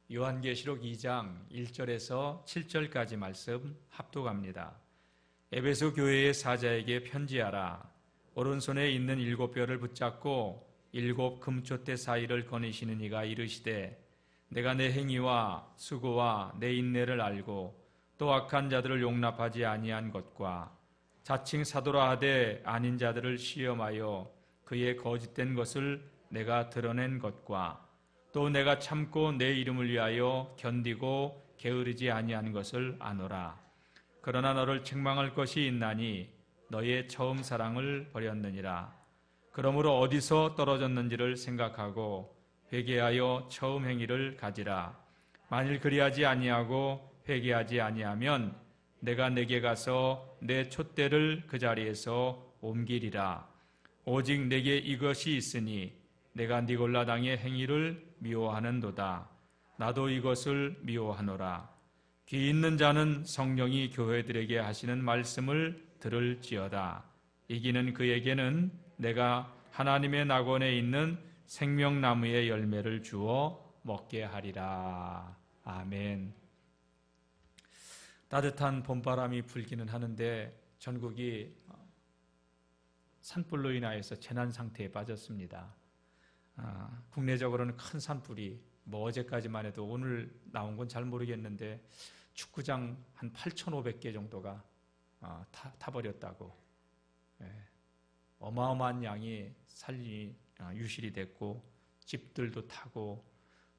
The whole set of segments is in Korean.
요한계시록 2장 1절에서 7절까지 말씀 합독합니다. 에베소 교회의 사자에게 편지하라. 오른손에 있는 7뼈를 붙잡고 7 금촛대 사이를 거니시는 이가 이르시되 내가 내 행위와 수고와 내 인내를 알고 또 악한 자들을 용납하지 아니한 것과 자칭 사도라 하되 아닌 자들을 시험하여 그의 거짓된 것을 내가 드러낸 것과 또 내가 참고 내 이름을 위하여 견디고 게으르지 아니한 것을 아노라. 그러나 너를 책망할 것이 있나니 너의 처음 사랑을 버렸느니라. 그러므로 어디서 떨어졌는지를 생각하고 회개하여 처음 행위를 가지라. 만일 그리하지 아니하고 회개하지 아니하면 내가 내게 가서 내 촛대를 그 자리에서 옮기리라. 오직 내게 이것이 있으니 내가 니골라 당의 행위를 미워하는도다. 나도 이것을 미워하노라. 귀 있는 자는 성령이 교회들에게 하시는 말씀을 들을지어다. 이기는 그에게는 내가 하나님의 낙원에 있는 생명나무의 열매를 주어 먹게 하리라. 아멘. 따뜻한 봄바람이 불기는 하는데 전국이 산불로 인하여서 재난 상태에 빠졌습니다. 국내적으로는 큰 산불이 어제까지만 해도 오늘 나온 건 잘 모르겠는데 축구장 한 8,500개 정도가 타버렸다고. 어마어마한 양이 유실이 됐고 집들도 타고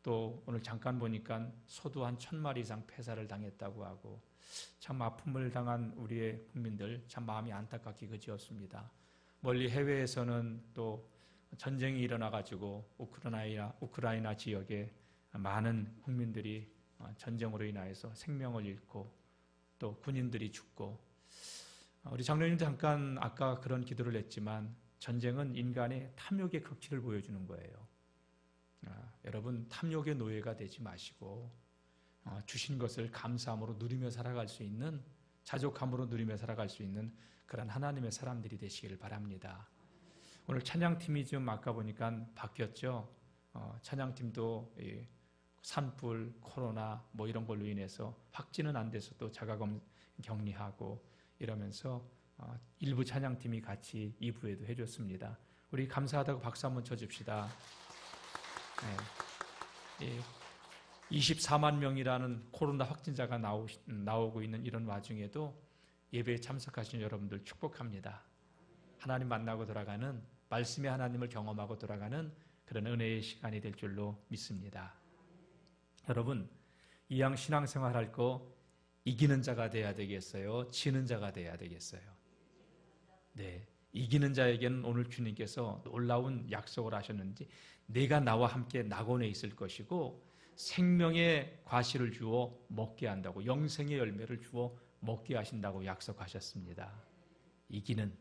또 오늘 잠깐 보니까 소도 한 1,000마리 이상 폐사를 당했다고 하고 참 아픔을 당한 우리의 국민들 참 마음이 안타깝게 그지었습니다. 멀리 해외에서는 또 전쟁이 일어나가지고 우크라이나 지역에 많은 국민들이 전쟁으로 인하여서 생명을 잃고 또 군인들이 죽고 우리 장로님도 잠깐 아까 그런 기도를 했지만 전쟁은 인간의 탐욕의 극치를 보여주는 거예요. 여러분 탐욕의 노예가 되지 마시고 주신 것을 감사함으로 누리며 살아갈 수 있는 자족함으로 누리며 살아갈 수 있는 그런 하나님의 사람들이 되시길 바랍니다. 오늘 찬양팀이 좀 아까 보니까 바뀌었죠. 찬양팀도 산불, 코로나 이런 걸로 인해서 확진은 안 돼서 또 자가검 격리하고 이러면서 일부 찬양팀이 같이 2부에도 해줬습니다. 우리 감사하다고 박수 한번 쳐줍시다. 24만 명이라는 코로나 확진자가 나오고 있는 이런 와중에도 예배에 참석하신 여러분들 축복합니다. 하나님 만나고 돌아가는 말씀의 하나님을 경험하고 돌아가는 그런 은혜의 시간이 될 줄로 믿습니다. 여러분 이왕 신앙생활 할 거 이기는 자가 돼야 되겠어요? 지는 자가 돼야 되겠어요? 네, 이기는 자에게는 오늘 주님께서 놀라운 약속을 하셨는지 내가 나와 함께 낙원에 있을 것이고 생명의 과실을 주어 먹게 한다고 영생의 열매를 주어 먹게 하신다고 약속하셨습니다. 이기는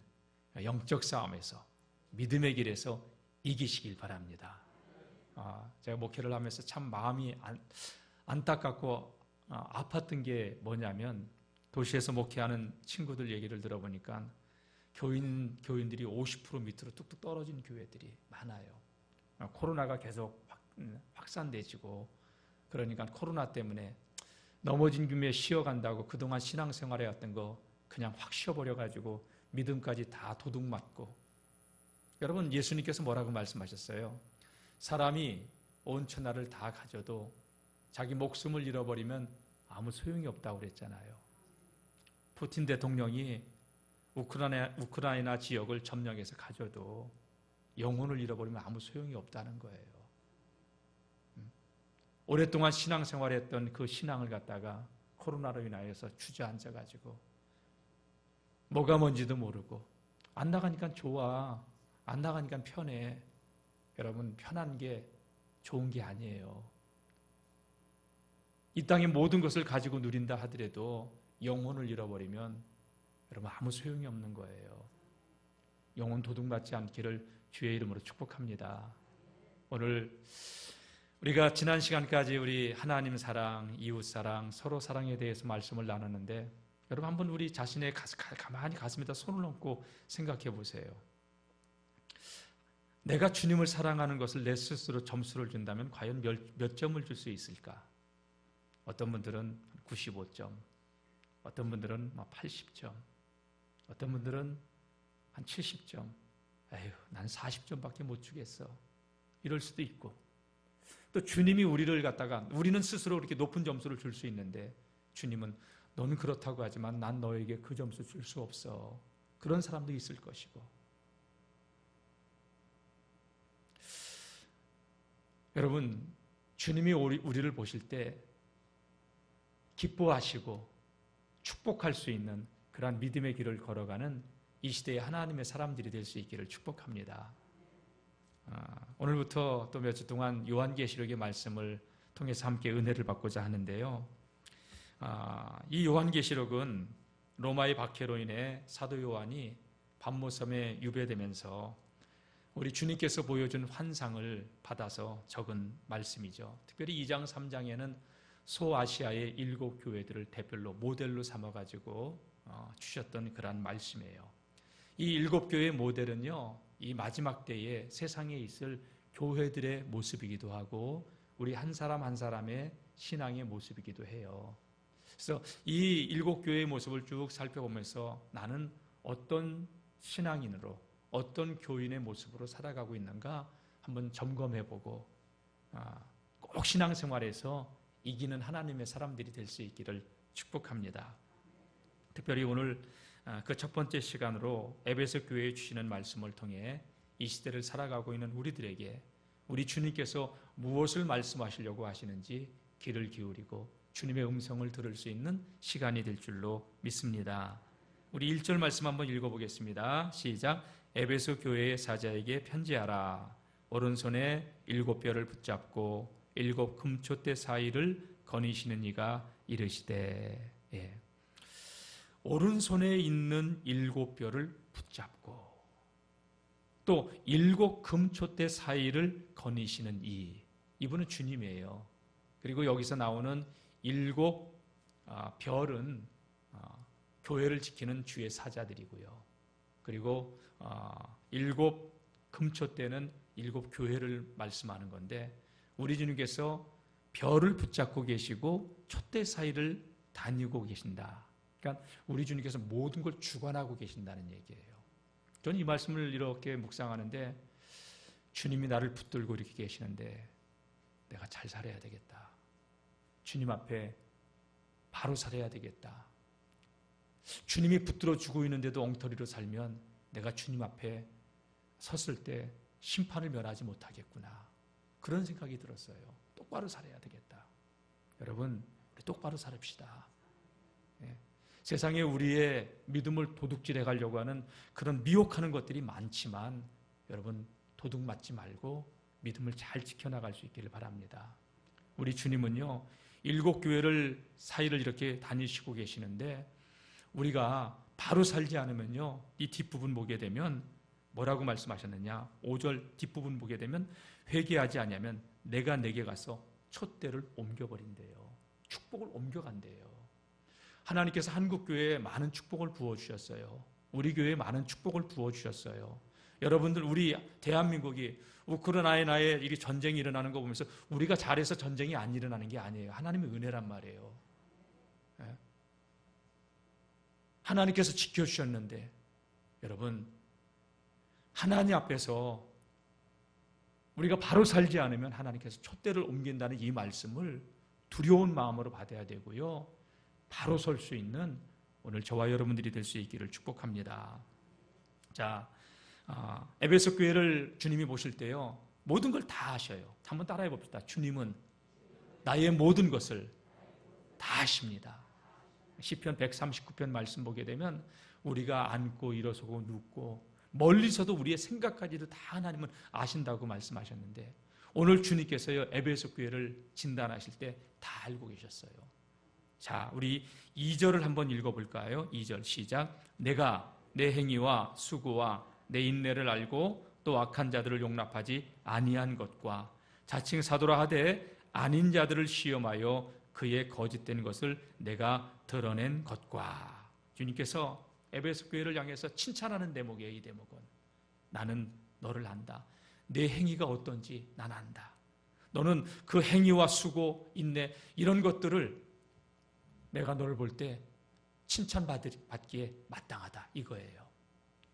영적 싸움에서 믿음의 길에서 이기시길 바랍니다. 제가 목회를 하면서 참 마음이 안타깝고 아팠던 게 뭐냐면 도시에서 목회하는 친구들 얘기를 들어보니까 교인들이 50% 밑으로 뚝뚝 떨어진 교회들이 많아요. 코로나가 계속 확산되지고 그러니까 코로나 때문에 넘어진 김에 쉬어간다고 그동안 신앙생활 해왔던 거 그냥 확 쉬어버려가지고 믿음까지 다 도둑 맞고. 여러분 예수님께서 뭐라고 말씀하셨어요? 사람이 온 천하를 다 가져도 자기 목숨을 잃어버리면 아무 소용이 없다고 그랬잖아요. 푸틴 대통령이 우크라이나 지역을 점령해서 가져도 영혼을 잃어버리면 아무 소용이 없다는 거예요. 오랫동안 신앙생활했던 그 신앙을 갖다가 코로나로 인하여서 주저앉아가지고 뭐가 뭔지도 모르고 안 나가니까 좋아, 안 나가니까 편해. 여러분 편한 게 좋은 게 아니에요. 이 땅의 모든 것을 가지고 누린다 하더라도 영혼을 잃어버리면 여러분 아무 소용이 없는 거예요. 영혼 도둑맞지 않기를 주의 이름으로 축복합니다. 오늘 우리가 지난 시간까지 우리 하나님 사랑, 이웃 사랑, 서로 사랑에 대해서 말씀을 나눴는데 여러분 한번 우리 자신의 가만히 가슴에다 손을 얹고 생각해 보세요. 내가 주님을 사랑하는 것을 내 스스로 점수를 준다면 과연 몇 점을 줄 수 있을까? 어떤 분들은 95점, 어떤 분들은 80점, 어떤 분들은 한 70점. 에휴, 난 40점밖에 못 주겠어. 이럴 수도 있고, 또 주님이 우리를 갖다가, 우리는 스스로 그렇게 높은 점수를 줄 수 있는데 주님은 넌 그렇다고 하지만 난 너에게 그 점수 줄 수 없어. 그런 사람도 있을 것이고. 여러분, 주님이 우리를 보실 때 기뻐하시고 축복할 수 있는 그러한 믿음의 길을 걸어가는 이 시대의 하나님의 사람들이 될 수 있기를 축복합니다. 오늘부터 또 몇 주 동안 요한계시록의 말씀을 통해서 함께 은혜를 받고자 하는데요. 이 요한계시록은 로마의 박해로 인해 사도 요한이 밤모섬에 유배되면서 우리 주님께서 보여준 환상을 받아서 적은 말씀이죠. 특별히 2장, 3장에는 소아시아의 7 교회들을 대별로 모델로 삼아가지고 주셨던 그러한 말씀이에요. 이 7 교회의 모델은요, 이 마지막 때에 세상에 있을 교회들의 모습이기도 하고 우리 한 사람 한 사람의 신앙의 모습이기도 해요. 그래서 이 7 교회의 모습을 쭉 살펴보면서 나는 어떤 신앙인으로, 어떤 교인의 모습으로 살아가고 있는가 한번 점검해보고 꼭 신앙생활에서 이기는 하나님의 사람들이 될 수 있기를 축복합니다. 특별히 오늘 그 첫 번째 시간으로 에베소 교회에 주시는 말씀을 통해 이 시대를 살아가고 있는 우리들에게 우리 주님께서 무엇을 말씀하시려고 하시는지 귀를 기울이고 주님의 음성을 들을 수 있는 시간이 될 줄로 믿습니다. 우리 1절 말씀 한번 읽어보겠습니다. 시작. 에베소 교회의 사자에게 편지하라. 오른손에 7뼈를 붙잡고 7 금초대 사이를 거니시는 이가 이르시되. 예. 오른손에 있는 7뼈를 붙잡고 또 7 금초대 사이를 거니시는 이분은 주님이에요. 그리고 여기서 나오는 7 별은 교회를 지키는 주의 사자들이고요. 그리고 7 금초대는 7 교회를 말씀하는 건데 우리 주님께서 별을 붙잡고 계시고 촛대 사이를 다니고 계신다. 그러니까 우리 주님께서 모든 걸 주관하고 계신다는 얘기예요. 저는 이 말씀을 이렇게 묵상하는데 주님이 나를 붙들고 이렇게 계시는데 내가 잘 살아야 되겠다. 주님 앞에 바로 살아야 되겠다. 주님이 붙들어 주고 있는데도 엉터리로 살면 내가 주님 앞에 섰을 때 심판을 면하지 못하겠구나. 그런 생각이 들었어요. 똑바로 살아야 되겠다. 여러분, 우리 똑바로 살읍시다. 예. 세상에 우리의 믿음을 도둑질해 가려고 하는 그런 미혹하는 것들이 많지만 여러분, 도둑 맞지 말고 믿음을 잘 지켜나갈 수 있기를 바랍니다. 우리 주님은요, 7 교회를 사이를 이렇게 다니시고 계시는데 우리가 바로 살지 않으면요, 이 뒷부분 보게 되면 뭐라고 말씀하셨느냐? 5절 뒷부분 보게 되면 회개하지 않으면 내가 내게 가서 촛대를 옮겨버린대요. 축복을 옮겨간대요. 하나님께서 한국교회에 많은 축복을 부어주셨어요. 우리 교회에 많은 축복을 부어주셨어요. 여러분들, 우리 대한민국이 우크라이나에 나의 이게 전쟁이 일어나는 거 보면서 우리가 잘해서 전쟁이 안 일어나는 게 아니에요. 하나님의 은혜란 말이에요. 예? 하나님께서 지켜주셨는데 여러분, 하나님 앞에서 우리가 바로 살지 않으면 하나님께서 촛대를 옮긴다는 이 말씀을 두려운 마음으로 받아야 되고요. 바로 설 수 있는 오늘 저와 여러분들이 될 수 있기를 축복합니다. 자, 에베소 교회를 주님이 보실 때요, 모든 걸 다 하셔요. 한번 따라해 봅시다. 주님은 나의 모든 것을 다 하십니다. 시편 139편 말씀 보게 되면 우리가 앉고 일어서고 눕고 멀리서도 우리의 생각까지도 다 하나님은 아신다고 말씀하셨는데 오늘 주님께서요, 에베소 교회를 진단하실 때 다 알고 계셨어요. 자, 우리 2절을 한번 읽어볼까요? 2절 시작. 내가 내 행위와 수고와 내 인내를 알고 또 악한 자들을 용납하지 아니한 것과 자칭 사도라 하되 아닌 자들을 시험하여 그의 거짓된 것을 내가 드러낸 것과. 주님께서 에베소 교회를 향해서 칭찬하는 대목이에요. 이 대목은 나는 너를 안다. 내 행위가 어떤지 난 안다. 너는 그 행위와 수고, 인내 이런 것들을 내가 너를 볼 때 칭찬받기에 마땅하다 이거예요.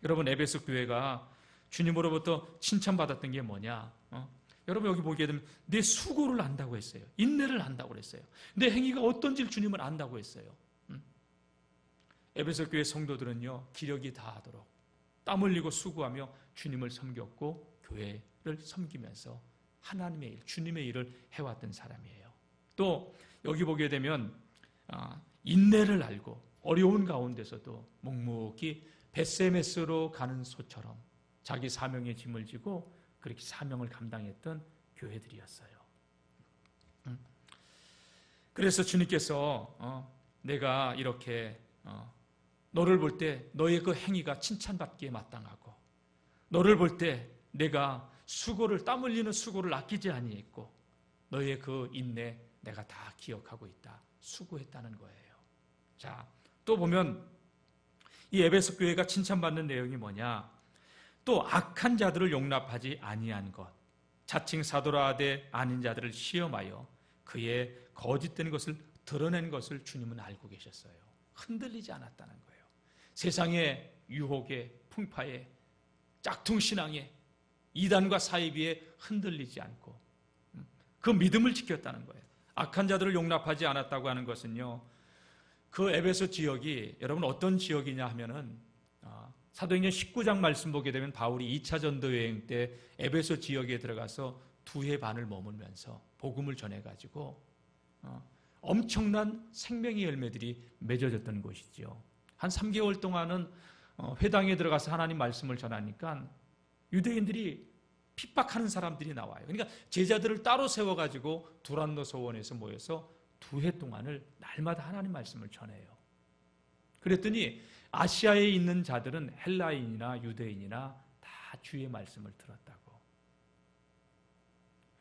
여러분, 에베소 교회가 주님으로부터 칭찬받았던 게 뭐냐? 여러분, 여기 보게 되면 내 수고를 안다고 했어요. 인내를 안다고 그랬어요. 내 행위가 어떤지를 주님은 안다고 했어요. 에베소 교회 성도들은요, 기력이 다하도록 땀 흘리고 수고하며 주님을 섬겼고 교회를 섬기면서 하나님의 일, 주님의 일을 해왔던 사람이에요. 또 여기 보게 되면 인내를 알고 어려운 가운데서도 묵묵히 벳세메스로 가는 소처럼 자기 사명의 짐을 지고 그렇게 사명을 감당했던 교회들이었어요. 그래서 주님께서 내가 이렇게 너를 볼 때 너의 그 행위가 칭찬받기에 마땅하고, 너를 볼 때 내가 수고를, 땀 흘리는 수고를 아끼지 아니했고 너의 그 인내 내가 다 기억하고 있다, 수고했다는 거예요. 자, 또 보면 이 에베소 교회가 칭찬받는 내용이 뭐냐? 또 악한 자들을 용납하지 아니한 것, 자칭 사도라 하되 아닌 자들을 시험하여 그의 거짓된 것을 드러낸 것을 주님은 알고 계셨어요. 흔들리지 않았다는 거예요. 세상의 유혹에, 풍파에, 짝퉁신앙에, 이단과 사이비에 흔들리지 않고 그 믿음을 지켰다는 거예요. 악한 자들을 용납하지 않았다고 하는 것은요, 그 에베소 지역이 여러분 어떤 지역이냐 하면은 사도행전 19장 말씀 보게 되면 바울이 2차 전도 여행 때 에베소 지역에 들어가서 2해 반을 머물면서 복음을 전해가지고 엄청난 생명의 열매들이 맺어졌던 곳이죠. 한 3개월 동안은 회당에 들어가서 하나님 말씀을 전하니까 유대인들이 핍박하는 사람들이 나와요. 그러니까 제자들을 따로 세워가지고 두란노 소원에서 모여서 2해 동안을 날마다 하나님 말씀을 전해요. 그랬더니 아시아에 있는 자들은 헬라인이나 유대인이나 다 주의 말씀을 들었다고.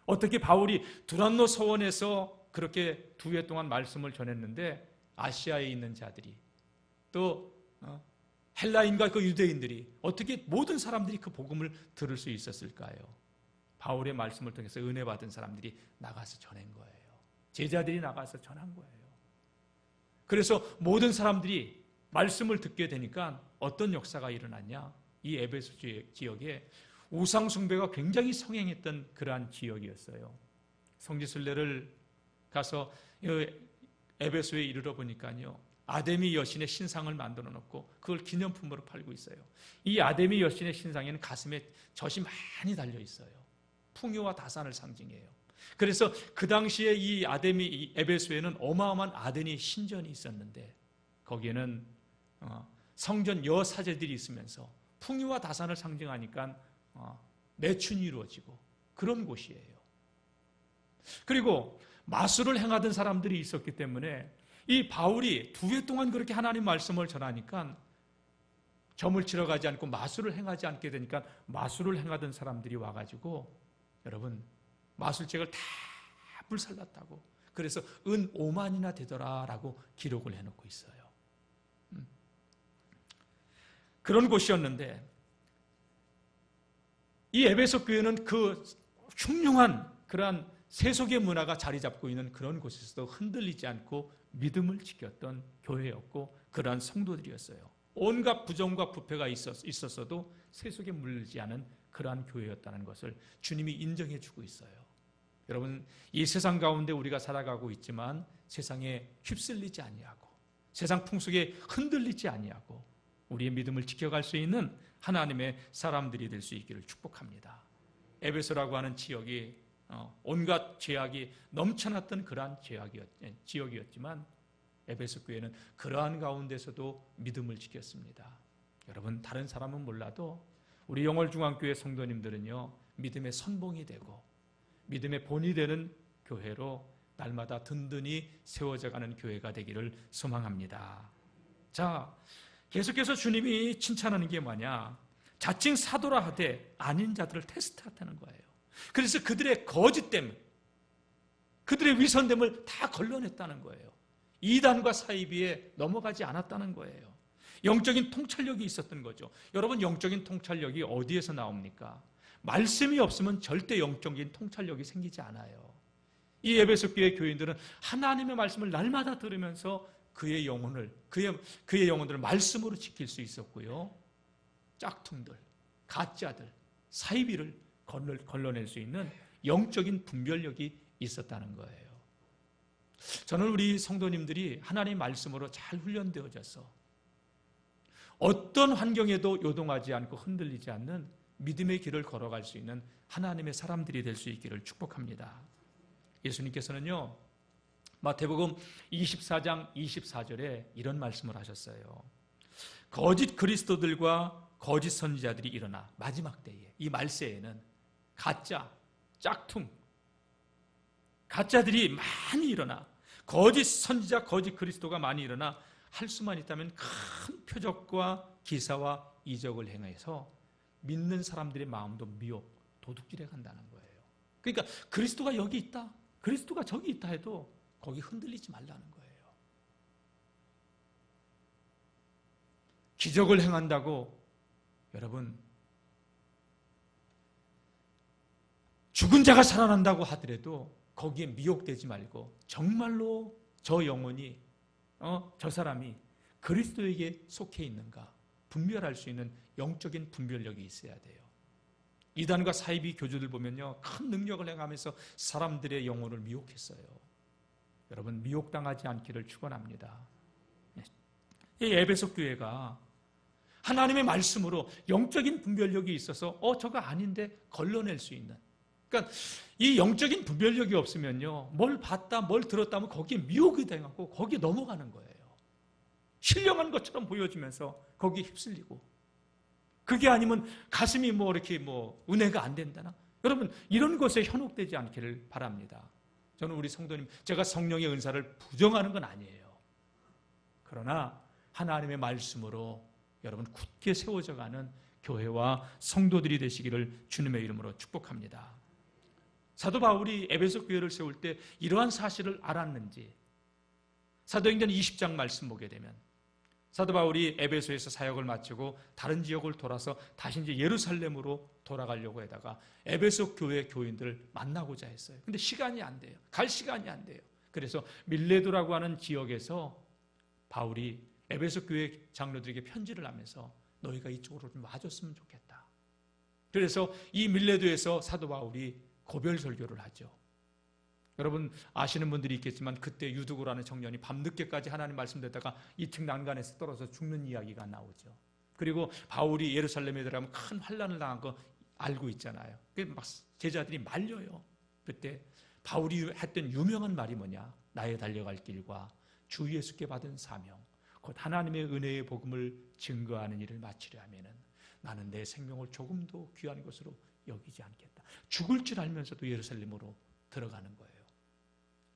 어떻게 바울이 두란노 소원에서 그렇게 2해 동안 말씀을 전했는데 아시아에 있는 자들이 또 헬라인과 그 유대인들이 어떻게 모든 사람들이 그 복음을 들을 수 있었을까요? 바울의 말씀을 통해서 은혜 받은 사람들이 나가서 전한 거예요. 제자들이 나가서 전한 거예요. 그래서 모든 사람들이 말씀을 듣게 되니까 어떤 역사가 일어났냐? 이 에베소 지역에 우상 숭배가 굉장히 성행했던 그러한 지역이었어요. 성지순례를 가서 에베소에 이르러 보니까요, 아데미 여신의 신상을 만들어 놓고 그걸 기념품으로 팔고 있어요. 이 아데미 여신의 신상에는 가슴에 젖이 많이 달려 있어요. 풍요와 다산을 상징해요. 그래서 그 당시에 이 에베소에는 어마어마한 아데니 신전이 있었는데 거기에는 성전 여사제들이 있으면서 풍요와 다산을 상징하니까 매춘이 이루어지고 그런 곳이에요. 그리고 마술을 행하던 사람들이 있었기 때문에 이 바울이 2해 동안 그렇게 하나님 말씀을 전하니까 점을 치러 가지 않고 마술을 행하지 않게 되니까 마술을 행하던 사람들이 와가지고 여러분 마술책을 다 불살랐다고, 그래서 은 5만이나 되더라라고 기록을 해놓고 있어요. 그런 곳이었는데 이 에베소 교회는 그 흉흉한 그러한 세속의 문화가 자리 잡고 있는 그런 곳에서도 흔들리지 않고 믿음을 지켰던 교회였고 그러한 성도들이었어요. 온갖 부정과 부패가 있었어도 세속에 물리지 않은 그러한 교회였다는 것을 주님이 인정해 주고 있어요. 여러분, 이 세상 가운데 우리가 살아가고 있지만 세상에 휩쓸리지 아니하고 세상 풍속에 흔들리지 아니하고 우리의 믿음을 지켜갈 수 있는 하나님의 사람들이 될 수 있기를 축복합니다. 에베소라고 하는 지역이 온갖 죄악이 넘쳐났던 그러한 지역이었지만 에베소 교회는 그러한 가운데서도 믿음을 지켰습니다. 여러분, 다른 사람은 몰라도 우리 영월중앙교회 성도님들은요, 믿음의 선봉이 되고 믿음의 본이 되는 교회로 날마다 든든히 세워져가는 교회가 되기를 소망합니다. 자, 계속해서 주님이 칭찬하는 게 뭐냐? 자칭 사도라 하되 아닌 자들을 테스트하다는 거예요. 그래서 그들의 거짓됨, 그들의 위선됨을 다 걸러냈다는 거예요. 이단과 사이비에 넘어가지 않았다는 거예요. 영적인 통찰력이 있었던 거죠. 여러분, 영적인 통찰력이 어디에서 나옵니까? 말씀이 없으면 절대 영적인 통찰력이 생기지 않아요. 이 에베소 교회 교인들은 하나님의 말씀을 날마다 들으면서 그의 영혼들을 말씀으로 지킬 수 있었고요. 짝퉁들, 가짜들, 사이비를 걸러낼 수 있는 영적인 분별력이 있었다는 거예요. 저는 우리 성도님들이 하나님의 말씀으로 잘 훈련되어져서 어떤 환경에도 요동하지 않고 흔들리지 않는 믿음의 길을 걸어갈 수 있는 하나님의 사람들이 될 수 있기를 축복합니다. 예수님께서는요, 마태복음 24장 24절에 이런 말씀을 하셨어요. 거짓 그리스도들과 거짓 선지자들이 일어나 마지막 때에, 이 말세에는 가짜, 짝퉁, 가짜들이 많이 일어나, 거짓 선지자, 거짓 그리스도가 많이 일어나 할 수만 있다면 큰 표적과 기사와 이적을 행해서 믿는 사람들의 마음도 미혹, 도둑질해 간다는 거예요. 그러니까 그리스도가 여기 있다, 그리스도가 저기 있다 해도 거기 흔들리지 말라는 거예요. 기적을 행한다고 여러분, 죽은 자가 살아난다고 하더라도 거기에 미혹되지 말고 정말로 저 영혼이, 저 사람이 그리스도에게 속해 있는가 분별할 수 있는 영적인 분별력이 있어야 돼요. 이단과 사이비 교주들 보면요, 큰 능력을 행하면서 사람들의 영혼을 미혹했어요. 여러분, 미혹당하지 않기를 축원합니다. 이 에베소 교회가 하나님의 말씀으로 영적인 분별력이 있어서 저거 아닌데 걸러낼 수 있는, 그러니까 이 영적인 분별력이 없으면요, 뭘 봤다 뭘 들었다 하면 거기에 미혹이 돼갖고 거기에 넘어가는 거예요. 신령한 것처럼 보여지면서 거기에 휩쓸리고, 그게 아니면 가슴이 이렇게 은혜가 안 된다나, 여러분 이런 것에 현혹되지 않기를 바랍니다. 저는 우리 성도님, 제가 성령의 은사를 부정하는 건 아니에요. 그러나 하나님의 말씀으로 여러분 굳게 세워져가는 교회와 성도들이 되시기를 주님의 이름으로 축복합니다. 사도 바울이 에베소 교회를 세울 때 이러한 사실을 알았는지, 사도행전 20장 말씀 보게 되면 사도 바울이 에베소에서 사역을 마치고 다른 지역을 돌아서 다시 이제 예루살렘으로 돌아가려고 하다가 에베소 교회 교인들을 만나고자 했어요. 근데 시간이 안 돼요. 갈 시간이 안 돼요. 그래서 밀레도라고 하는 지역에서 바울이 에베소 교회 장로들에게 편지를 하면서 너희가 이쪽으로 좀 와줬으면 좋겠다. 그래서 이 밀레도에서 사도 바울이 고별 설교를 하죠. 여러분 아시는 분들이 있겠지만 그때 유두고라는 청년이 밤늦게까지 하나님 말씀 듣다가 2층 난간에서 떨어져 죽는 이야기가 나오죠. 그리고 바울이 예루살렘에 들어가면 큰 환난을 당한 거 알고 있잖아요. 막 제자들이 말려요. 그때 바울이 했던 유명한 말이 뭐냐, 나의 달려갈 길과 주 예수께 받은 사명, 곧 하나님의 은혜의 복음을 증거하는 일을 마치려 하면은 나는 내 생명을 조금도 귀한 것으로 여기지 않겠다. 죽을 줄 알면서도 예루살렘으로 들어가는 거예요.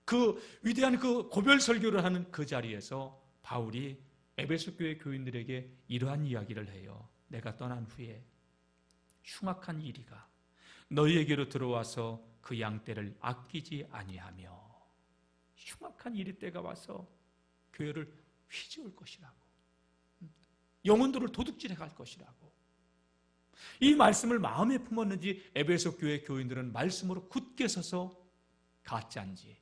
그 위대한 그 고별 설교를 하는 그 자리에서 바울이 에베소 교회 교인들에게 이러한 이야기를 해요. 내가 떠난 후에 흉악한 이리가 너희에게로 들어와서 그 양떼를 아끼지 아니하며, 흉악한 이리 때가 와서 교회를 휘저을 것이라고, 영혼들을 도둑질해 갈 것이라고. 이 말씀을 마음에 품었는지 에베소 교회 교인들은 말씀으로 굳게 서서 가짜인지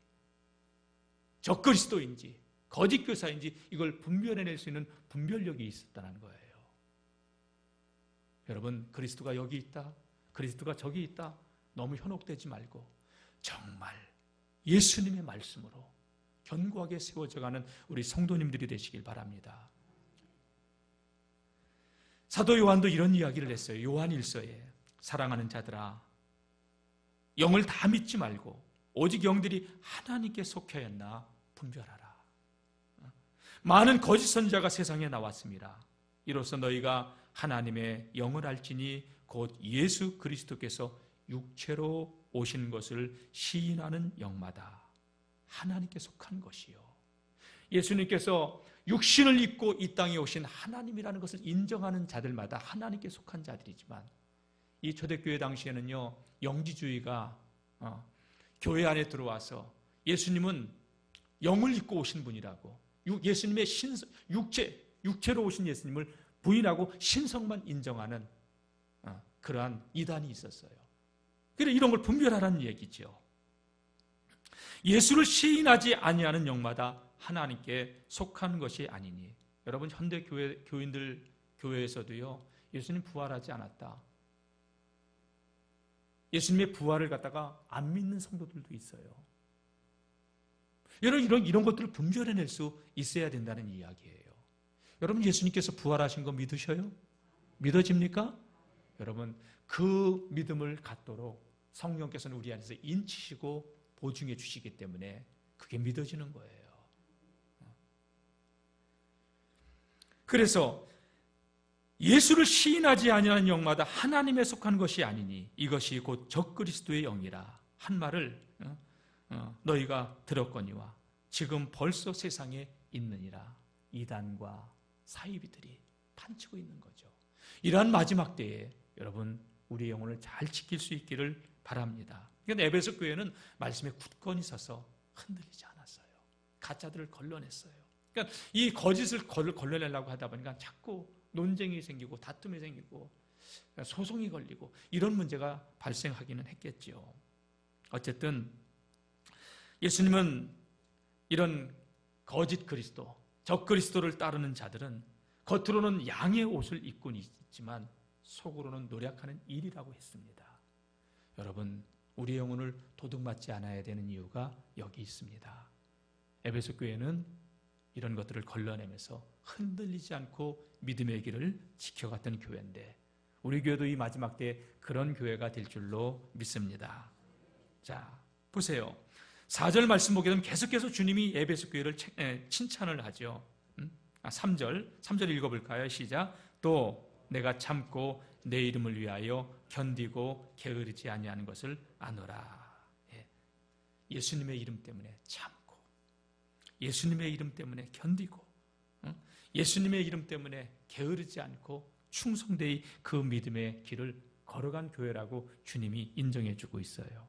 적그리스도인지 거짓 교사인지 이걸 분별해낼 수 있는 분별력이 있었다는 거예요. 여러분, 그리스도가 여기 있다, 그리스도가 저기 있다 너무 현혹되지 말고 정말 예수님의 말씀으로 견고하게 세워져가는 우리 성도님들이 되시길 바랍니다. 사도 요한도 이런 이야기를 했어요. 요한 1서에 사랑하는 자들아, 영을 다 믿지 말고 오직 영들이 하나님께 속하였나 분별하라. 많은 거짓 선지자가 세상에 나왔습니다. 이로써 너희가 하나님의 영을 알지니 곧 예수 그리스도께서 육체로 오신 것을 시인하는 영마다 하나님께 속한 것이요, 예수님께서 육신을 입고 이 땅에 오신 하나님이라는 것을 인정하는 자들마다 하나님께 속한 자들이지만, 이 초대교회 당시에는요 영지주의가 교회 안에 들어와서 예수님은 영을 입고 오신 분이라고, 예수님의 육체로 오신 예수님을 부인하고 신성만 인정하는 그러한 이단이 있었어요. 그래서 이런 걸 분별하라는 얘기죠. 예수를 시인하지 아니하는 영마다 하나님께 속한 것이 아니니. 여러분, 현대 교인들 교회에서도요, 예수님 부활하지 않았다, 예수님의 부활을 갖다가 안 믿는 성도들도 있어요. 이런 것들을 분별해낼 수 있어야 된다는 이야기예요. 여러분, 예수님께서 부활하신 거 믿으셔요? 믿어집니까? 여러분, 그 믿음을 갖도록 성령께서는 우리 안에서 인치시고 보증해 주시기 때문에 그게 믿어지는 거예요. 그래서 예수를 시인하지 아니하는 영마다 하나님에 속한 것이 아니니 이것이 곧 적그리스도의 영이라 한 말을 너희가 들었거니와 지금 벌써 세상에 있느니라. 이단과 사이비들이 판치고 있는 거죠. 이러한 마지막 때에 여러분, 우리의 영혼을 잘 지킬 수 있기를 바랍니다. 그런데 에베소 교회는 말씀에 굳건히 서서 흔들리지 않았어요. 가짜들을 걸러냈어요. 그러니까 이 거짓을 걸러내려고 하다 보니까 자꾸 논쟁이 생기고 다툼이 생기고 소송이 걸리고 이런 문제가 발생하기는 했겠죠. 어쨌든 예수님은 이런 거짓 그리스도, 적 그리스도를 따르는 자들은 겉으로는 양의 옷을 입고 있지만 속으로는 노력하는 일이라고 했습니다. 여러분, 우리의 영혼을 도둑맞지 않아야 되는 이유가 여기 있습니다. 에베소 교회는 이런 것들을 걸러내면서 흔들리지 않고 믿음의 길을 지켜갔던 교회인데 우리 교회도 이 마지막 때에 그런 교회가 될 줄로 믿습니다. 자, 보세요. 4절 말씀 보게 되면 계속해서 주님이 에베소 교회를 칭찬을 하죠. 3절 읽어볼까요? 시작. 또 내가 참고 내 이름을 위하여 견디고 게으르지 아니하는 것을 아노라. 예수님의 이름 때문에 참고, 예수님의 이름 때문에 견디고, 예수님의 이름 때문에 게으르지 않고 충성되이 그 믿음의 길을 걸어간 교회라고 주님이 인정해주고 있어요.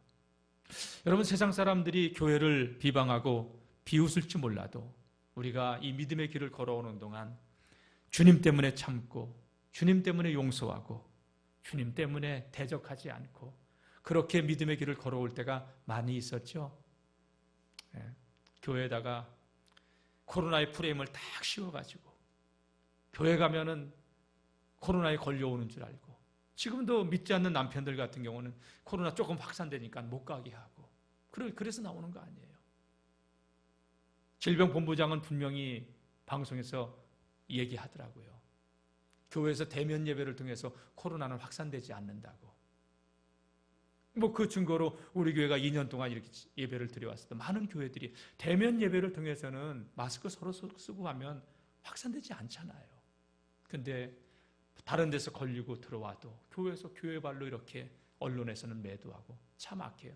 여러분, 세상 사람들이 교회를 비방하고 비웃을지 몰라도 우리가 이 믿음의 길을 걸어오는 동안 주님 때문에 참고, 주님 때문에 용서하고, 주님 때문에 대적하지 않고 그렇게 믿음의 길을 걸어올 때가 많이 있었죠. 교회에다가 코로나의 프레임을 딱 씌워가지고 교회 가면은 코로나에 걸려오는 줄 알고, 지금도 믿지 않는 남편들 같은 경우는 코로나 조금 확산되니까 못 가게 하고, 그래서 나오는 거 아니에요. 질병본부장은 분명히 방송에서 얘기하더라고요. 교회에서 대면 예배를 통해서 코로나는 확산되지 않는다고. 그 증거로 우리 교회가 2년 동안 이렇게 예배를 드려왔을 때 많은 교회들이 대면 예배를 통해서는 마스크 서로 쓰고 하면 확산되지 않잖아요. 근데 다른 데서 걸리고 들어와도 교회에서 교회발로 이렇게 언론에서는 매도하고 참 악해요.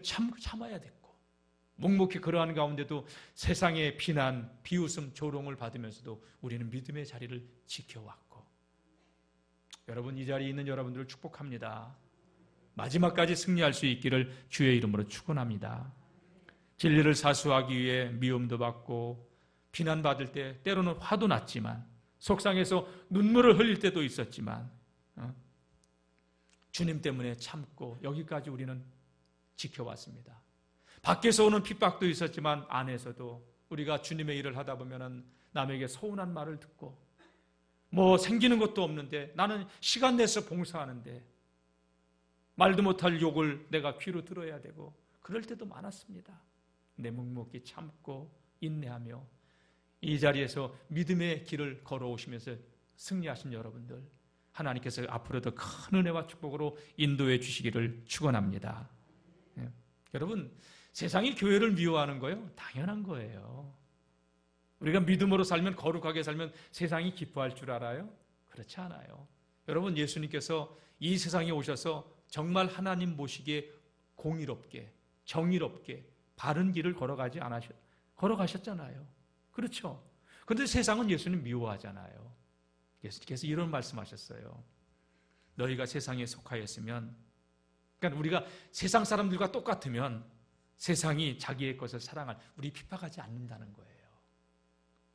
참아야 됐고, 묵묵히 그러한 가운데도 세상의 비난, 비웃음, 조롱을 받으면서도 우리는 믿음의 자리를 지켜왔고, 여러분, 이 자리에 있는 여러분들을 축복합니다. 마지막까지 승리할 수 있기를 주의 이름으로 축원합니다. 진리를 사수하기 위해 미움도 받고 비난받을 때 때로는 화도 났지만, 속상해서 눈물을 흘릴 때도 있었지만 주님 때문에 참고 여기까지 우리는 지켜왔습니다. 밖에서 오는 핍박도 있었지만 안에서도 우리가 주님의 일을 하다 보면 남에게 서운한 말을 듣고, 생기는 것도 없는데 나는 시간 내서 봉사하는데 말도 못할 욕을 내가 귀로 들어야 되고 그럴 때도 많았습니다. 근데 묵묵히 참고 인내하며 이 자리에서 믿음의 길을 걸어오시면서 승리하신 여러분들, 하나님께서 앞으로도 큰 은혜와 축복으로 인도해 주시기를 축원합니다. 여러분, 세상이 교회를 미워하는 거예요? 당연한 거예요. 우리가 믿음으로 살면, 거룩하게 살면 세상이 기뻐할 줄 알아요? 그렇지 않아요. 여러분, 예수님께서 이 세상에 오셔서 정말 하나님 보시기에 공의롭게, 정의롭게 바른 길을 걸어가셨잖아요. 그렇죠? 그런데 세상은 예수님 미워하잖아요. 예수님께서 이런 말씀하셨어요. 너희가 세상에 속하였으면, 그러니까 우리가 세상 사람들과 똑같으면 세상이 자기의 것을 우리 핍박하지 않는다는 거예요.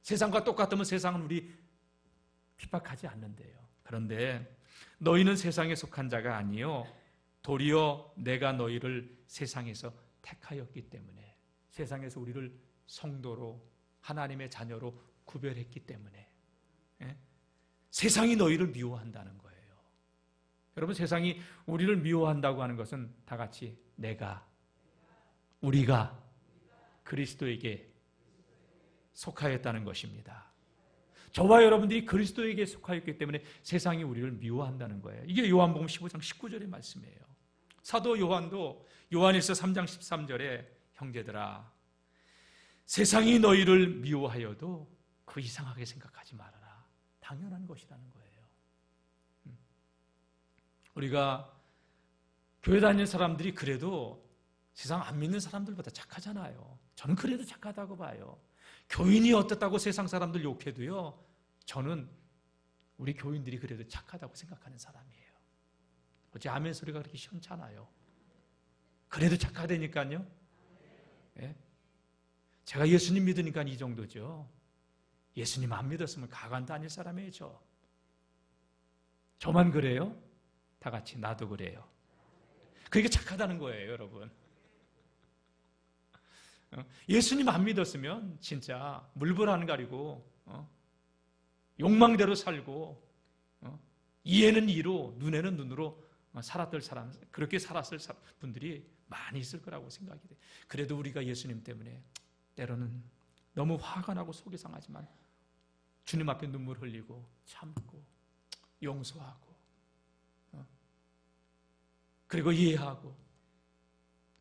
세상과 똑같으면 세상은 우리 핍박하지 않는데요. 그런데 너희는 세상에 속한 자가 아니요 도리어 내가 너희를 세상에서 택하였기 때문에 세상에서 우리를 성도로 하나님의 자녀로 구별했기 때문에 세상이 너희를 미워한다는 거예요. 여러분, 세상이 우리를 미워한다고 하는 것은 다 같이 우리가 그리스도에게 속하였다는 것입니다. 저와 여러분들이 그리스도에게 속하였기 때문에 세상이 우리를 미워한다는 거예요. 이게 요한복음 15장 19절의 말씀이에요. 사도 요한도 요한일서 3장 13절에 형제들아, 세상이 너희를 미워하여도 그 이상하게 생각하지 말아라. 당연한 것이라는 거예요. 우리가 교회 다니는 사람들이 그래도 세상 안 믿는 사람들보다 착하잖아요. 저는 그래도 착하다고 봐요. 교인이 어떻다고 세상 사람들 욕해도요, 저는 우리 교인들이 그래도 착하다고 생각하는 사람이에요. 어째 아멘 소리가 그렇게 시원찮아요. 그래도 착하다니까요. 예? 제가 예수님 믿으니까 이 정도죠. 예수님 안 믿었으면 가관 다닐 사람이에요. 저만 그래요? 다 같이 나도 그래요. 그게 착하다는 거예요, 여러분. 예수님 안 믿었으면 진짜 물불 가리고 욕망대로 살고 이에는 이로 눈에는 눈으로 살았던 사람, 그렇게 살았을 분들이 많이 있을 거라고 생각이 돼요. 그래도 우리가 예수님 때문에 때로는 너무 화가 나고 속이 상하지만 주님 앞에 눈물 흘리고 참고 용서하고 그리고 이해하고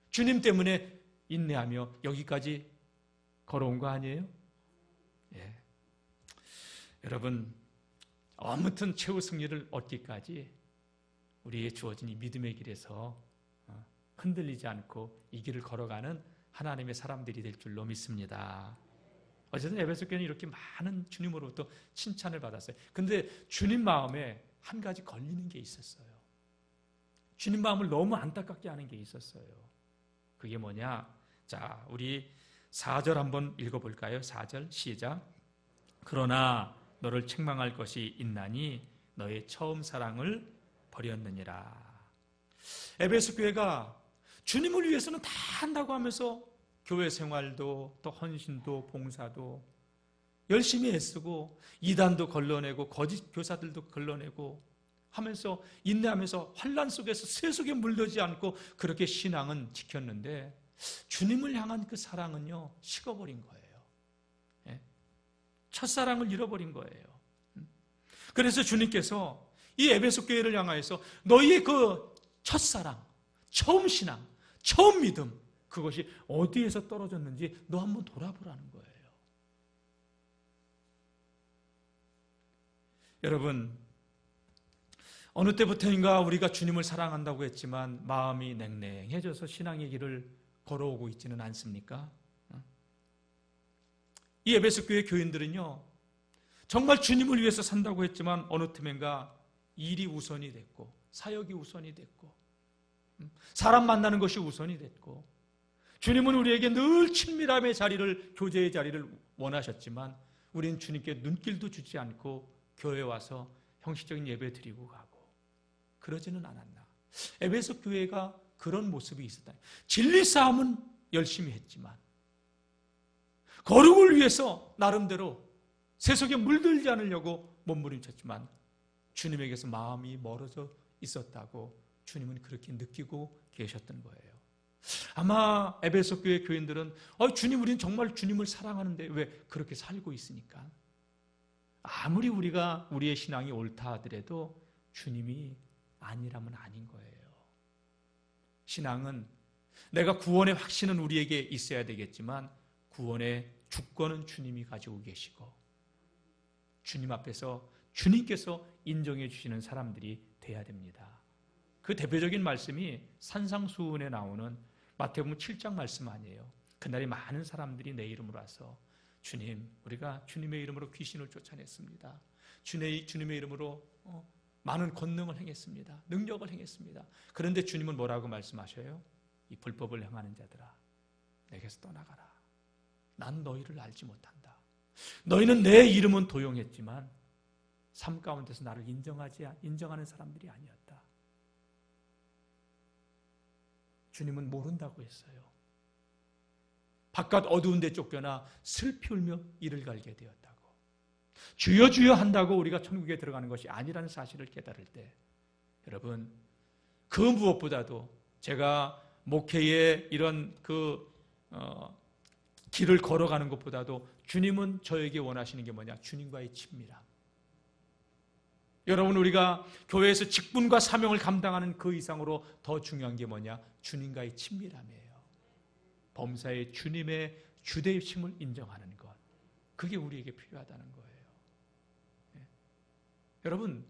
주님 때문에 인내하며 여기까지 걸어온 거 아니에요? 예. 여러분, 아무튼 최후 승리를 얻기까지 우리의 주어진 이 믿음의 길에서 흔들리지 않고 이 길을 걸어가는 하나님의 사람들이 될 줄로 믿습니다. 어쨌든 에베소 교회는 이렇게 많은 주님으로부터 칭찬을 받았어요. 근데 주님 마음에 한 가지 걸리는 게 있었어요. 주님 마음을 너무 안타깝게 하는 게 있었어요. 그게 뭐냐? 자, 우리 4절 한번 읽어볼까요? 4절 시작. 그러나 너를 책망할 것이 있나니 너의 처음 사랑을 버렸느니라. 에베소 교회가 주님을 위해서는 다 한다고 하면서 교회 생활도 또 헌신도 봉사도 열심히 애쓰고 이단도 걸러내고 거짓 교사들도 걸러내고 하면서 인내하면서 환난 속에서 세속에 물들지 않고 그렇게 신앙은 지켰는데 주님을 향한 그 사랑은요 식어버린 거예요. 예? 첫사랑을 잃어버린 거예요. 그래서 주님께서 이 에베소 교회를 향하여서 너희의 그 첫사랑, 처음 신앙, 처음 믿음, 그것이 어디에서 떨어졌는지 너 한번 돌아보라는 거예요. 여러분, 어느 때부터인가 우리가 주님을 사랑한다고 했지만 마음이 냉랭해져서 신앙의 길을 걸어오고 있지는 않습니까? 이 에베소 교회 교인들은요 정말 주님을 위해서 산다고 했지만 어느 틈엔가 일이 우선이 됐고 사역이 우선이 됐고 사람 만나는 것이 우선이 됐고 주님은 우리에게 늘 친밀함의 자리를, 교제의 자리를 원하셨지만 우리는 주님께 눈길도 주지 않고 교회에 와서 형식적인 예배 드리고 가고 그러지는 않았나. 에베소 교회가 그런 모습이 있었다. 진리 싸움은 열심히 했지만 거룩을 위해서 나름대로 세속에 물들지 않으려고 몸부림쳤지만 주님에게서 마음이 멀어져 있었다고 주님은 그렇게 느끼고 계셨던 거예요. 아마 에베소 교회 교인들은 주님, 우리는 정말 주님을 사랑하는데 왜 그렇게 살고 있으니까 아무리 우리가 우리의 신앙이 옳다 하더라도 주님이 아니라면 아닌 거예요. 신앙은 내가 구원의 확신은 우리에게 있어야 되겠지만 구원의 주권은 주님이 가지고 계시고 주님 앞에서 주님께서 인정해 주시는 사람들이 돼야 됩니다. 그 대표적인 말씀이 산상수훈에 나오는 마태복음 7장 말씀 아니에요. 그날이 많은 사람들이 내 이름으로 와서 주님, 우리가 주님의 이름으로 귀신을 쫓아냈습니다. 주님의 이름으로 많은 권능을 행했습니다. 능력을 행했습니다. 그런데 주님은 뭐라고 말씀하셔요? 이 불법을 행하는 자들아, 내게서 떠나가라. 난 너희를 알지 못한다. 너희는 내 이름은 도용했지만 삶 가운데서 나를 인정하는 사람들이 아니었다. 주님은 모른다고 했어요. 바깥 어두운 데 쫓겨나 슬피 울며 이를 갈게 되었다고. 주여 주여 한다고 우리가 천국에 들어가는 것이 아니라는 사실을 깨달을 때, 여러분, 그 무엇보다도 제가 목회의 이런 길을 걸어가는 것보다도 주님은 저에게 원하시는 게 뭐냐? 주님과의 친밀함. 여러분, 우리가 교회에서 직분과 사명을 감당하는 그 이상으로 더 중요한 게 뭐냐? 주님과의 친밀함이에요. 범사의 주님의 주대심을 인정하는 것. 그게 우리에게 필요하다는 거예요. 여러분,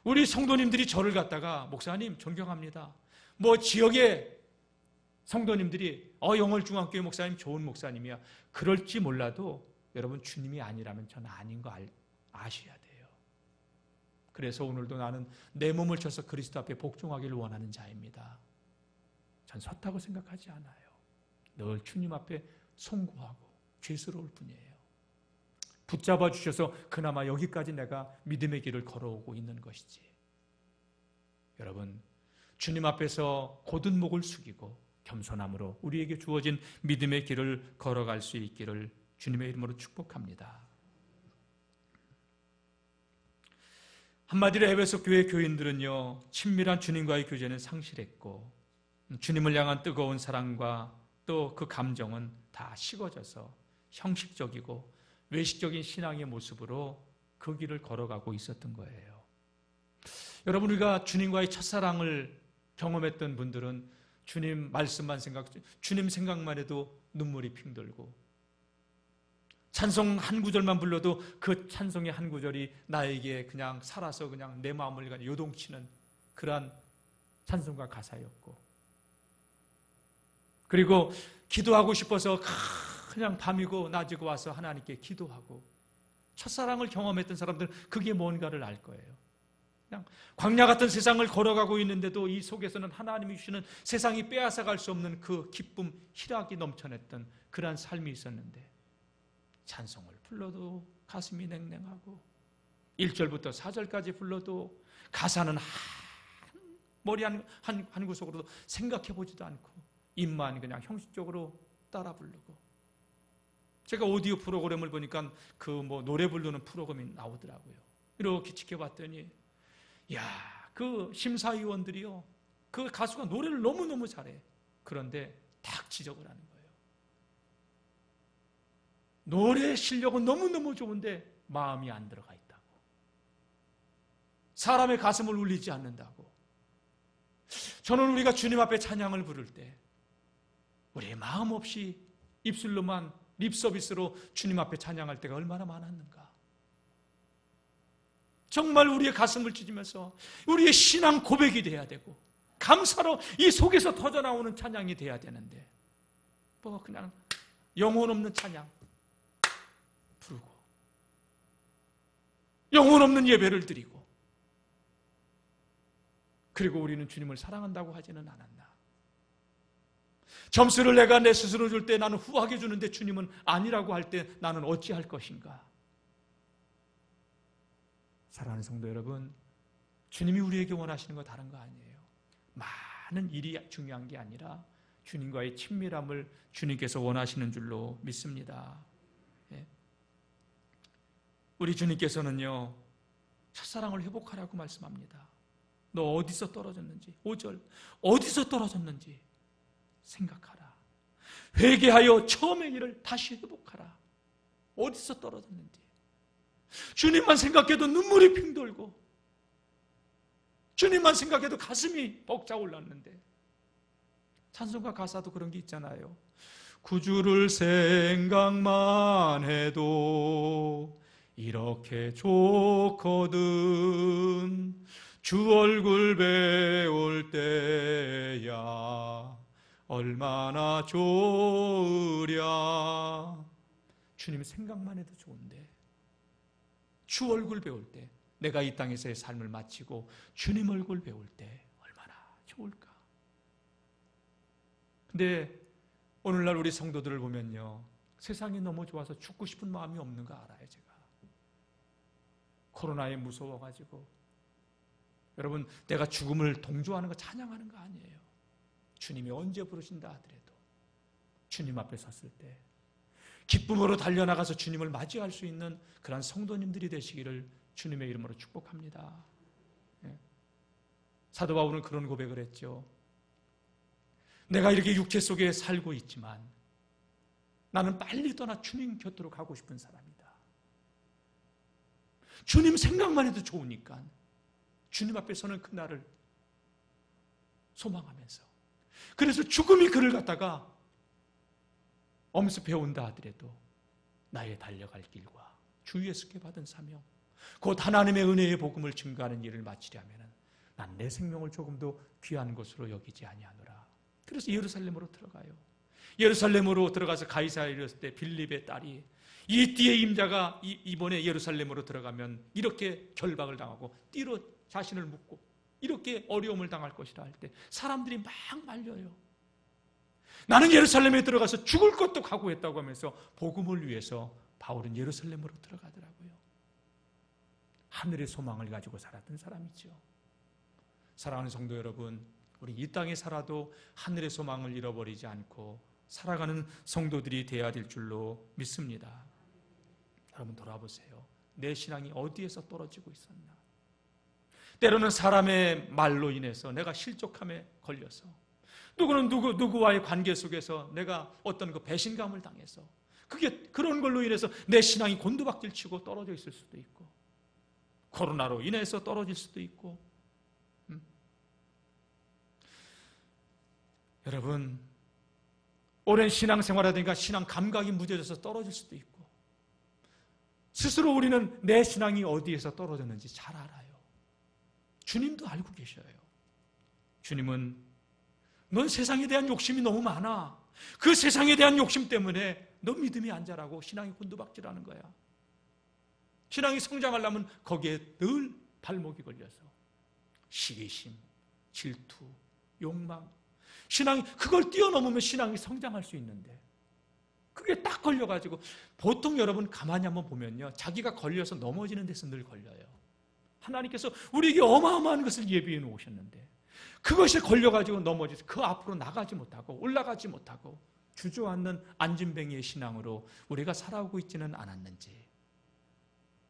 우리 성도님들이 저를 갖다가 목사님 존경합니다. 뭐 지역의 성도님들이 영월중앙교회 목사님 좋은 목사님이야. 그럴지 몰라도 여러분 주님이 아니라면 저는 아닌 거 아셔야 돼요. 그래서 오늘도 나는 내 몸을 쳐서 그리스도 앞에 복종하기를 원하는 자입니다. 전 섰다고 생각하지 않아요. 늘 주님 앞에 송구하고 죄스러울 뿐이에요. 붙잡아 주셔서 그나마 여기까지 내가 믿음의 길을 걸어오고 있는 것이지. 여러분, 주님 앞에서 곧은 목을 숙이고 겸손함으로 우리에게 주어진 믿음의 길을 걸어갈 수 있기를 주님의 이름으로 축복합니다. 한마디로 에베소 교회 교인들은요, 친밀한 주님과의 교제는 상실했고 주님을 향한 뜨거운 사랑과 또 그 감정은 다 식어져서 형식적이고 외식적인 신앙의 모습으로 그 길을 걸어가고 있었던 거예요. 여러분, 우리가 주님과의 첫사랑을 경험했던 분들은 주님 말씀만 주님 생각만 해도 눈물이 핑 돌고, 찬송 한 구절만 불러도 그 찬송의 한 구절이 나에게 그냥 살아서 그냥 내 마음을 그냥 요동치는 그러한 찬송과 가사였고, 그리고 기도하고 싶어서 그냥 밤이고 낮이고 와서 하나님께 기도하고, 첫사랑을 경험했던 사람들은 그게 뭔가를 알 거예요. 그냥 광야 같은 세상을 걸어가고 있는데도 이 속에서는 하나님이 주시는 세상이 빼앗아갈 수 없는 그 기쁨, 희락이 넘쳐났던 그러한 삶이 있었는데, 찬송을 불러도 가슴이 냉랭하고 1절부터 4절까지 불러도 가사는 머리 한 구석으로도 생각해 보지도 않고 입만 그냥 형식적으로 따라 부르고. 제가 오디오 프로그램을 보니까 노래 부르는 프로그램이 나오더라고요. 이렇게 지켜봤더니 그 심사위원들이요, 그 가수가 노래를 너무너무 잘해. 그런데 딱 지적을 하는 거예요. 노래 실력은 너무너무 좋은데 마음이 안 들어가 있다고. 사람의 가슴을 울리지 않는다고. 저는 우리가 주님 앞에 찬양을 부를 때 우리의 마음 없이 입술로만 립서비스로 주님 앞에 찬양할 때가 얼마나 많았는가. 정말 우리의 가슴을 찢으면서 우리의 신앙 고백이 돼야 되고 감사로 이 속에서 터져나오는 찬양이 돼야 되는데 그냥 영혼 없는 찬양 부르고 영혼 없는 예배를 드리고, 그리고 우리는 주님을 사랑한다고 하지는 않았나. 점수를 내가 내 스스로 줄 때 나는 후하게 주는데 주님은 아니라고 할 때 나는 어찌할 것인가. 사랑하는 성도 여러분, 주님이 우리에게 원하시는 거 다른 거 아니에요. 많은 일이 중요한 게 아니라 주님과의 친밀함을 주님께서 원하시는 줄로 믿습니다. 우리 주님께서는요, 첫사랑을 회복하라고 말씀합니다. 너 어디서 떨어졌는지, 5절 어디서 떨어졌는지 생각하라. 회개하여 처음의 일을 다시 회복하라. 어디서 떨어졌는지. 주님만 생각해도 눈물이 핑 돌고 주님만 생각해도 가슴이 벅차올랐는데, 찬송가 가사도 그런 게 있잖아요. 구주를 생각만 해도 이렇게 좋거든, 주 얼굴 배울 때야 얼마나 좋으랴. 주님 생각만 해도 좋은데 주 얼굴 배울 때, 내가 이 땅에서의 삶을 마치고 주님 얼굴 배울 때 얼마나 좋을까. 근데 오늘날 우리 성도들을 보면요, 세상이 너무 좋아서 죽고 싶은 마음이 없는 거 알아요. 제가 코로나에 무서워가지고, 여러분, 내가 죽음을 동조하는 거 찬양하는 거 아니에요. 주님이 언제 부르신다 하더라도 주님 앞에 섰을 때 기쁨으로 달려나가서 주님을 맞이할 수 있는 그런 성도님들이 되시기를 주님의 이름으로 축복합니다. 사도 바울은 그런 고백을 했죠. 내가 이렇게 육체 속에 살고 있지만 나는 빨리 떠나 주님 곁으로 가고 싶은 사람이다. 주님 생각만 해도 좋으니까 주님 앞에 서는 그날을 소망하면서, 그래서 죽음이 그를 갖다가 엄습해 온다 하더라도 나의 달려갈 길과 주 예수께 받은 사명, 곧 하나님의 은혜의 복음을 증거하는 일을 마치려 하면 난 내 생명을 조금도 귀한 것으로 여기지 아니하노라. 그래서 예루살렘으로 들어가요. 예루살렘으로 들어가서 가이사랴에 이르렀을 때 빌립의 딸이 이 띠의 임자가 이번에 예루살렘으로 들어가면 이렇게 결박을 당하고 띠로 자신을 묶고 이렇게 어려움을 당할 것이라 할 때 사람들이 막 말려요. 나는 예루살렘에 들어가서 죽을 것도 각오했다고 하면서 복음을 위해서 바울은 예루살렘으로 들어가더라고요. 하늘의 소망을 가지고 살았던 사람이죠. 사랑하는 성도 여러분, 우리 이 땅에 살아도 하늘의 소망을 잃어버리지 않고 살아가는 성도들이 되어야 될 줄로 믿습니다. 여러분 돌아보세요. 내 신앙이 어디에서 떨어지고 있었나? 때로는 사람의 말로 인해서 내가 실족함에 걸려서, 누구는 누구와의 관계 속에서 내가 어떤 그 배신감을 당해서 그런 걸로 인해서 내 신앙이 곤두박질 치고 떨어져 있을 수도 있고, 코로나로 인해서 떨어질 수도 있고, 여러분 오랜 신앙생활하다니까 신앙 감각이 무뎌져서 떨어질 수도 있고, 스스로 우리는 내 신앙이 어디에서 떨어졌는지 잘 알아요. 주님도 알고 계셔요. 주님은 넌 세상에 대한 욕심이 너무 많아. 그 세상에 대한 욕심 때문에 너 믿음이 안 자라고 신앙이 곤두박질하는 거야. 신앙이 성장하려면 거기에 늘 발목이 걸려서 시기심, 질투, 욕망, 신앙이 그걸 뛰어넘으면 신앙이 성장할 수 있는데 그게 딱 걸려가지고, 보통 여러분 가만히 한번 보면요, 자기가 걸려서 넘어지는 데서 늘 걸려요. 하나님께서 우리에게 어마어마한 것을 예비해 놓으셨는데 그것이 걸려가지고 넘어져서 그 앞으로 나가지 못하고 올라가지 못하고 주저앉는 안진뱅이의 신앙으로 우리가 살아오고 있지는 않았는지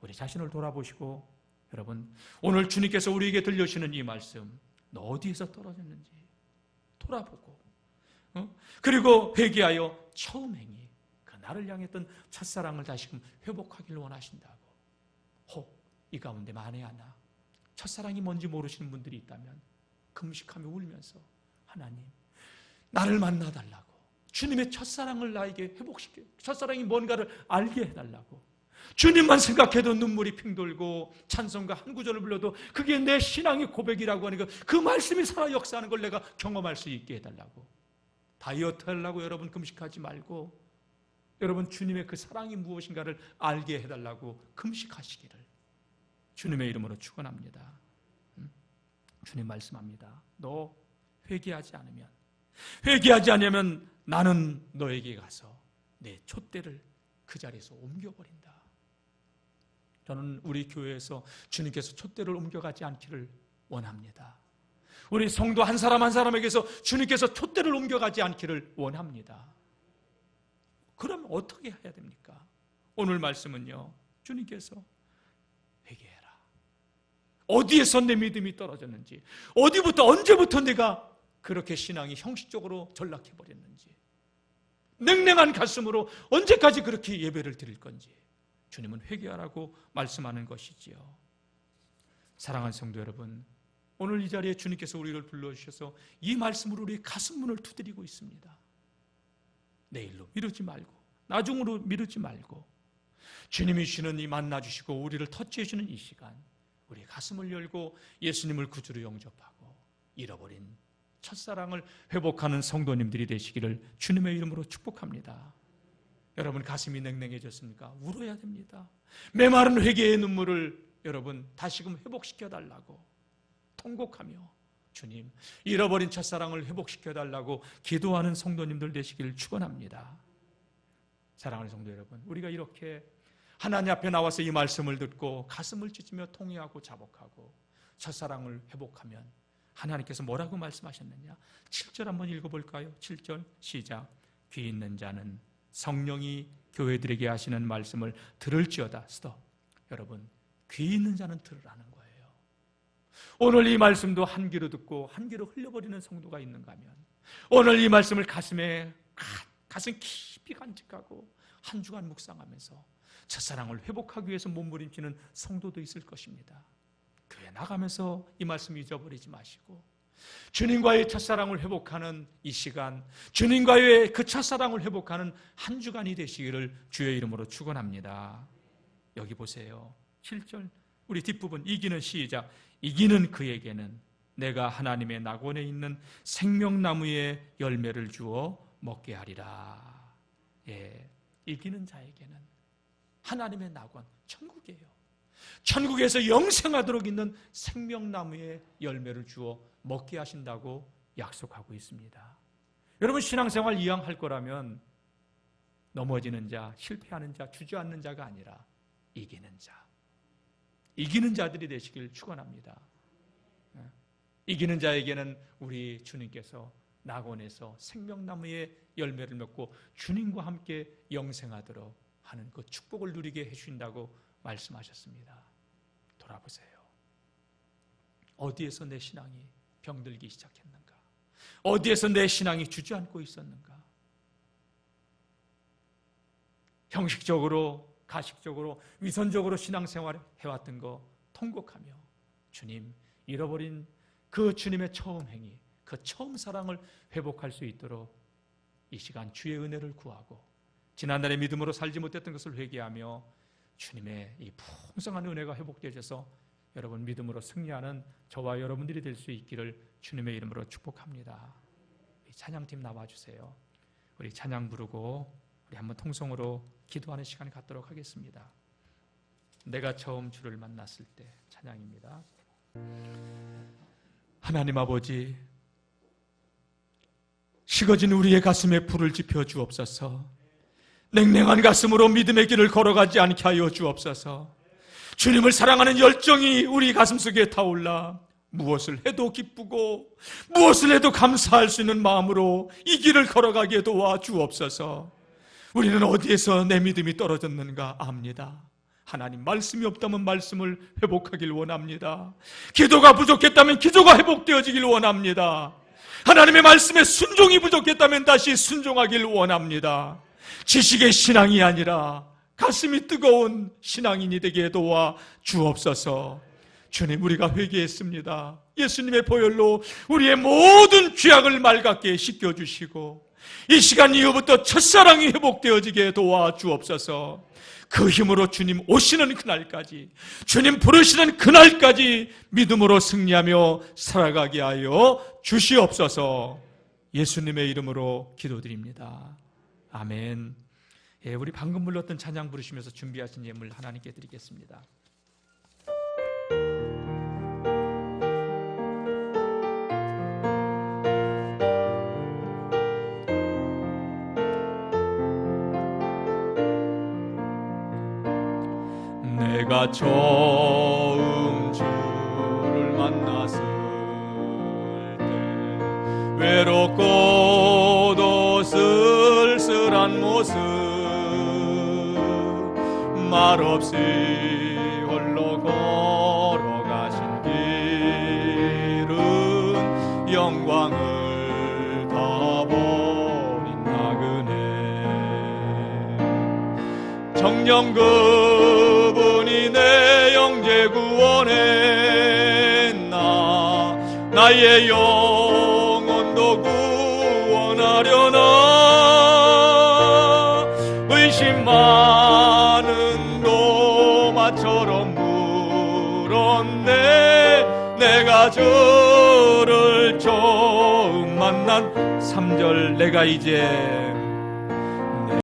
우리 자신을 돌아보시고, 여러분 오늘 주님께서 우리에게 들려주시는 이 말씀, 너 어디에서 떨어졌는지 돌아보고, 그리고 회개하여 처음 행위, 그 나를 향했던 첫사랑을 다시금 회복하기를 원하신다고. 혹 이 가운데 만에 하나 첫사랑이 뭔지 모르시는 분들이 있다면 금식하며 울면서 하나님 나를 만나달라고, 주님의 첫사랑을 나에게 회복시켜, 첫사랑이 뭔가를 알게 해달라고, 주님만 생각해도 눈물이 핑 돌고 찬송가 한 구절을 불러도 그게 내 신앙의 고백이라고 하니까 그 말씀이 살아 역사하는 걸 내가 경험할 수 있게 해달라고. 다이어트 하려고 여러분 금식하지 말고 여러분 주님의 그 사랑이 무엇인가를 알게 해달라고 금식하시기를 주님의 이름으로 축원합니다. 주님 말씀합니다. 너 회개하지 않으면 나는 너에게 가서 내 촛대를 그 자리에서 옮겨버린다. 저는 우리 교회에서 주님께서 촛대를 옮겨가지 않기를 원합니다. 우리 성도 한 사람 한 사람에게서 주님께서 촛대를 옮겨가지 않기를 원합니다. 그럼 어떻게 해야 됩니까? 오늘 말씀은요, 주님께서 회개해라. 어디에서 내 믿음이 떨어졌는지, 어디부터 언제부터 내가 그렇게 신앙이 형식적으로 전락해버렸는지, 냉랭한 가슴으로 언제까지 그렇게 예배를 드릴 건지 주님은 회개하라고 말씀하는 것이지요. 사랑하는 성도 여러분, 오늘 이 자리에 주님께서 우리를 불러주셔서 이 말씀으로 우리 가슴문을 두드리고 있습니다. 내일로 미루지 말고, 나중으로 미루지 말고, 주님이 주시는 이 만나주시고 우리를 터치해 주는 이 시간, 우리 가슴을 열고 예수님을 구주로 영접하고 잃어버린 첫사랑을 회복하는 성도님들이 되시기를 주님의 이름으로 축복합니다. 여러분 가슴이 냉랭해졌습니까? 울어야 됩니다. 메마른 회개의 눈물을 여러분 다시금 회복시켜달라고 통곡하며 주님 잃어버린 첫사랑을 회복시켜달라고 기도하는 성도님들 되시기를 축원합니다. 사랑하는 성도 여러분, 우리가 이렇게 하나님 앞에 나와서 이 말씀을 듣고 가슴을 찢으며 통회하고 자복하고 첫사랑을 회복하면 하나님께서 뭐라고 말씀하셨느냐? 7절 한번 읽어볼까요? 7절 시작. 귀 있는 자는 성령이 교회들에게 하시는 말씀을 들을지어다. 스톱. 여러분, 귀 있는 자는 들으라는 거예요. 오늘 이 말씀도 한 귀로 듣고 한 귀로 흘려버리는 성도가 있는가 하면, 오늘 이 말씀을 가슴 깊이 간직하고 한 주간 묵상하면서 첫사랑을 회복하기 위해서 몸부림치는 성도도 있을 것입니다. 교회 나가면서 이 말씀 잊어버리지 마시고 주님과의 첫사랑을 회복하는 이 시간, 주님과의 그 첫사랑을 회복하는 한 주간이 되시기를 주의 이름으로 축원합니다. 여기 보세요. 7절 우리 뒷부분 이기는 시작. 이기는 그에게는 내가 하나님의 낙원에 있는 생명나무의 열매를 주어 먹게 하리라. 예, 이기는 자에게는 하나님의 낙원, 천국이에요. 천국에서 영생하도록 있는 생명나무의 열매를 주어 먹게 하신다고 약속하고 있습니다. 여러분, 신앙생활 이왕 할 거라면 넘어지는 자, 실패하는 자, 주저앉는 자가 아니라 이기는 자, 이기는 자들이 되시길 축원합니다. 이기는 자에게는 우리 주님께서 낙원에서 생명나무의 열매를 맺고 주님과 함께 영생하도록 하는 그 축복을 누리게 해주신다고 말씀하셨습니다. 돌아보세요. 어디에서 내 신앙이 병들기 시작했는가? 어디에서 내 신앙이 주저앉고 있었는가? 형식적으로, 가식적으로, 위선적으로 신앙생활을 해왔던 거 통곡하며 주님, 잃어버린 그 주님의 처음 행위, 그 처음 사랑을 회복할 수 있도록 이 시간 주의 은혜를 구하고 지난날의 믿음으로 살지 못했던 것을 회개하며 주님의 이 풍성한 은혜가 회복되어져서 여러분 믿음으로 승리하는 저와 여러분들이 될 수 있기를 주님의 이름으로 축복합니다. 우리 찬양팀 나와주세요. 우리 찬양 부르고 우리 한번 통성으로 기도하는 시간 갖도록 하겠습니다. 내가 처음 주를 만났을 때 찬양입니다. 하나님 아버지, 식어진 우리의 가슴에 불을 지펴 주옵소서. 냉랭한 가슴으로 믿음의 길을 걸어가지 않게 하여 주옵소서. 주님을 사랑하는 열정이 우리 가슴속에 타올라 무엇을 해도 기쁘고 무엇을 해도 감사할 수 있는 마음으로 이 길을 걸어가게 도와 주옵소서. 우리는 어디에서 내 믿음이 떨어졌는가 압니다. 하나님, 말씀이 없다면 말씀을 회복하길 원합니다. 기도가 부족했다면 기도가 회복되어지길 원합니다. 하나님의 말씀에 순종이 부족했다면 다시 순종하길 원합니다. 지식의 신앙이 아니라 가슴이 뜨거운 신앙인이 되게 도와 주옵소서. 주님, 우리가 회개했습니다. 예수님의 보혈로 우리의 모든 죄악을 맑게 씻겨주시고 이 시간 이후부터 첫사랑이 회복되어지게 도와 주옵소서. 그 힘으로 주님 오시는 그날까지, 주님 부르시는 그날까지 믿음으로 승리하며 살아가게 하여 주시옵소서. 예수님의 이름으로 기도드립니다. 아멘. 예, 우리 방금 불렀던 찬양 부르시면서 준비하신 예물 하나님께 드리겠습니다. 내가 처음 주를 만났을 때 외롭고도 쓸쓸한 모습, 말없이 홀로 걸어가신 길은 영광을 다 버린 나그네. 정녕 그분이 내 영재 구원했나, 나의 영혼도 구원하려나. 의심 많은 도마처럼 물었네. 내가 주를 처음 만난 3절, 내가 이제